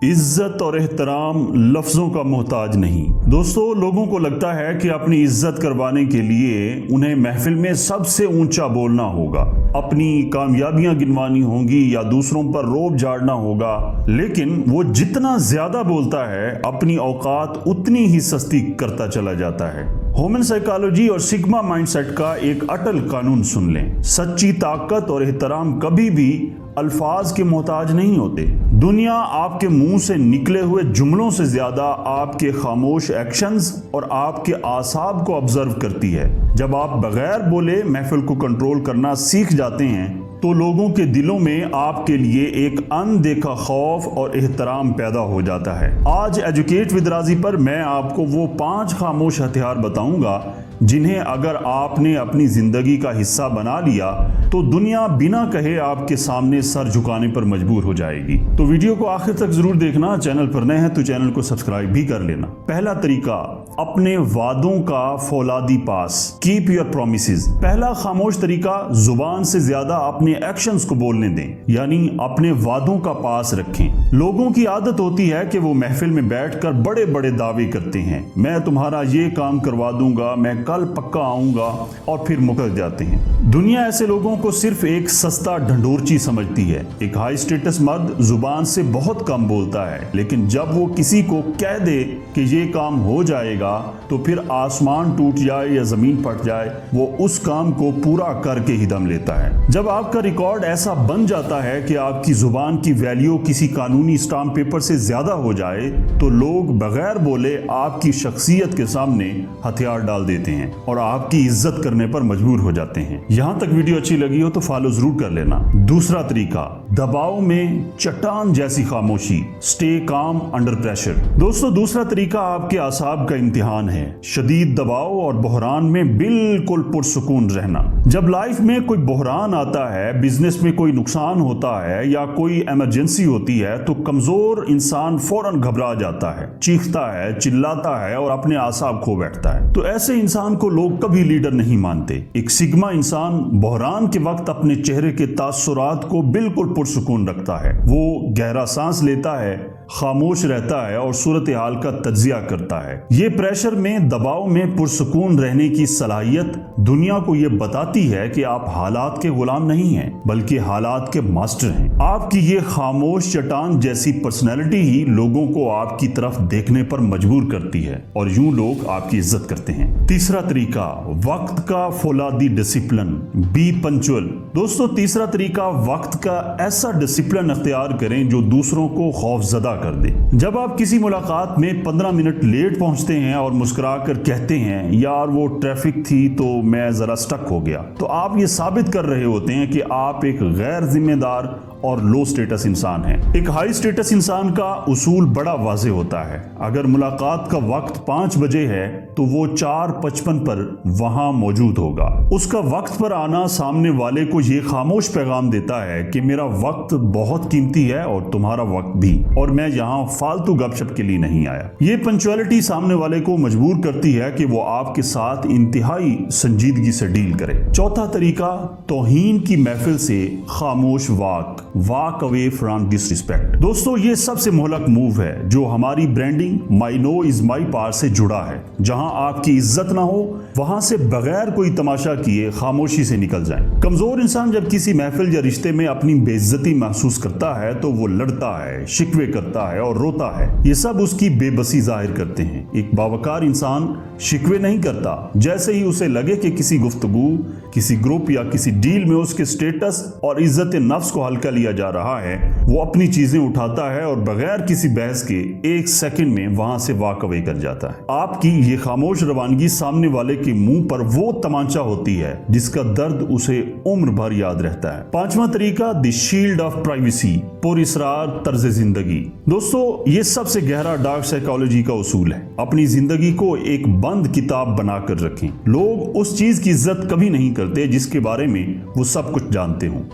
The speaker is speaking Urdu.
عزت اور احترام لفظوں کا محتاج نہیں۔ دوستو، لوگوں کو لگتا ہے کہ اپنی عزت کروانے کے لیے انہیں محفل میں سب سے اونچا بولنا ہوگا، اپنی کامیابیاں گنوانی ہوں گی یا دوسروں پر روب جھاڑنا ہوگا، لیکن وہ جتنا زیادہ بولتا ہے اپنی اوقات اتنی ہی سستی کرتا چلا جاتا ہے۔ ہیومن سائیکالوجی اور سگما مائنڈ سیٹ کا ایک اٹل قانون سن لیں: سچی طاقت اور احترام کبھی بھی الفاظ کے محتاج نہیں ہوتے۔ دنیا آپ کے منہ سے نکلے ہوئے جملوں سے زیادہ آپ کے خاموش ایکشنز اور آپ کے اعصاب کو آبزرو کرتی ہے۔ جب آپ بغیر بولے محفل کو کنٹرول کرنا سیکھ جاتے ہیں تو لوگوں کے دلوں میں آپ کے لیے ایک اندیکھا خوف اور احترام پیدا ہو جاتا ہے۔ آج ایجوکیٹ ود رازی پر میں آپ کو وہ 5 خاموش ہتھیار بتاؤں گا جنہیں اگر آپ نے اپنی زندگی کا حصہ بنا لیا تو دنیا بنا کہے آپ کے سامنے سر جھکانے پر مجبور ہو جائے گی۔ تو ویڈیو کو آخر تک ضرور دیکھنا، چینل پر نئے ہیں تو چینل کو سبسکرائب بھی کر لینا۔ پہلا طریقہ، اپنے وعدوں کا فولادی پاس، کیپ یور پرومسز۔ پہلا خاموش طریقہ، زبان سے زیادہ اپنے ایکشنز کو بولنے دیں، یعنی اپنے وعدوں کا پاس رکھیں۔ لوگوں کی عادت ہوتی ہے کہ وہ محفل میں بیٹھ کر بڑے بڑے دعوے کرتے ہیں، میں تمہارا یہ کام کروا دوں گا، میں کل پکا آؤں گا، اور پھر مکر جاتے ہیں۔ دنیا ایسے لوگوں کو صرف ایک سستا ڈھنڈورچی سمجھتی ہے۔ ایک ہائی سٹیٹس مرد زبان سے بہت کم بولتا ہے، لیکن جب وہ کسی کو کہہ دے کہ یہ کام ہو جائے گا تو پھر آسمان ٹوٹ جائے یا زمین پھٹ جائے، وہ اس کام کو پورا کر کے ہی دم لیتا ہے۔ جب آپ کا ریکارڈ ایسا بن جاتا ہے کہ آپ کی زبان کی ویلیو کسی قانونی اسٹامپ پیپر سے زیادہ ہو جائے تو لوگ بغیر بولے آپ کی شخصیت کے سامنے ہتھیار ڈال دیتے ہیں اور آپ کی عزت کرنے پر مجبور ہو جاتے ہیں۔ یہاں تک ویڈیو اچھی لگی ہو تو فالو ضرور کر لینا۔ دوسرا طریقہ، دباؤ میں چٹان جیسی خاموشی، اسٹے کام انڈر پریشر۔ دوستو، دوسرا طریقہ آپ کے اعصاب کا امتحان ہے۔ شدید دباؤ اور بحران میں بالکل پرسکون رہنا۔ جب لائف میں کوئی بحران آتا ہے، بزنس میں کوئی نقصان ہوتا ہے یا کوئی ایمرجنسی ہوتی ہے تو کمزور انسان فوراً گھبرا جاتا ہے، چیختا ہے، چلاتا ہے اور اپنے اعصاب کھو بیٹھتا ہے۔ تو ایسے انسان کو لوگ کبھی لیڈر نہیں مانتے۔ ایک سگما انسان بحران کے وقت اپنے چہرے کے تاثرات کو بالکل پرسکون رکھتا ہے۔ وہ گہرا سانس لیتا ہے، خاموش رہتا ہے اور صورتحال کا تجزیہ کرتا ہے۔ یہ پریشر میں، دباؤ میں پرسکون رہنے کی صلاحیت دنیا کو یہ بتاتی ہے کہ آپ حالات کے غلام نہیں ہیں بلکہ حالات کے ماسٹر ہیں۔ آپ کی یہ خاموش چٹان جیسی پرسنالٹی ہی لوگوں کو آپ کی طرف دیکھنے پر مجبور کرتی ہے اور یوں لوگ آپ کی عزت کرتے ہیں۔ تیسرا طریقہ، وقت کا فولادی ڈسپلن، بی پنچول۔ دوستو، تیسرا طریقہ، وقت کا ایسا ڈسپلن اختیار کریں جو دوسروں کو خوف زدہ کر دے۔ جب آپ کسی ملاقات میں 15 منٹ لیٹ پہنچتے ہیں اور مسکرا کر کہتے ہیں یار وہ ٹریفک تھی تو میں ذرا سٹک ہو گیا، تو آپ یہ ثابت کر رہے ہوتے ہیں کہ آپ ایک غیر ذمہ دار اور لو سٹیٹس انسان ہیں۔ ایک ہائی سٹیٹس انسان کا اصول بڑا واضح ہوتا ہے۔ اگر ملاقات کا وقت 5 بجے ہے تو وہ 4:55 پر وہاں موجود ہوگا۔ اس کا وقت پر آنا سامنے والے کو یہ خاموش پیغام دیتا ہے کہ میرا وقت بہت قیمتی ہے اور تمہارا وقت بھی، اور میں یہاں فالتو گپ شپ کے لیے نہیں آیا۔ یہ پنچوالٹی سامنے والے کو مجبور کرتی ہے کہ وہ آپ کے ساتھ انتہائی سنجیدگی سے ڈیل کرے۔ چوتھا طریقہ، توہین کی محفل سے خاموش walk away from disrespect. دوستو، یہ سب سے مہلک موو ہے جو ہماری branding my know is my power سے جڑا ہے۔ جہاں آپ کی عزت نہ ہو وہاں سے بغیر کوئی تماشا کیے خاموشی سے نکل جائیں۔ کمزور انسان جب کسی محفل یا رشتے میں اپنی بے عزتی محسوس کرتا ہے تو وہ لڑتا ہے، شکوے کرتا ہے اور روتا ہے۔ یہ سب اس کی بے بسی ظاہر کرتے ہیں۔ ایک باوقار انسان شکوے نہیں کرتا۔ جیسے ہی اسے لگے کہ کسی گفتگو، کسی گروپ یا کسی ڈیل میں اس کے سٹیٹس اور عزت نفس کو ہلکا لیا جا رہا ہے، وہ اپنی چیزیں اٹھاتا ہے اور بغیر کسی بحث کے 1 سیکنڈ میں وہاں سے واک اوے کر جاتا ہے۔ آپ کی یہ خاموش روانگی سامنے والے کے منہ پر وہ تمانچہ ہوتی ہے جس کا درد اسے عمر بھر یاد رہتا ہے۔ 5واں طریقہ، دی شیلڈ آف پرائیویسی، پر اسرار طرز زندگی۔ دوستو، یہ سب سے گہرا ڈارک سائیکالوجی کا اصول ہے۔ اپنی زندگی کو ایک بند کتاب بنا کر رکھیں۔ لوگ اس چیز کی عزت کبھی نہیں کرتے جس کے بارے میں وہ سب کچھ جانتے ہوں۔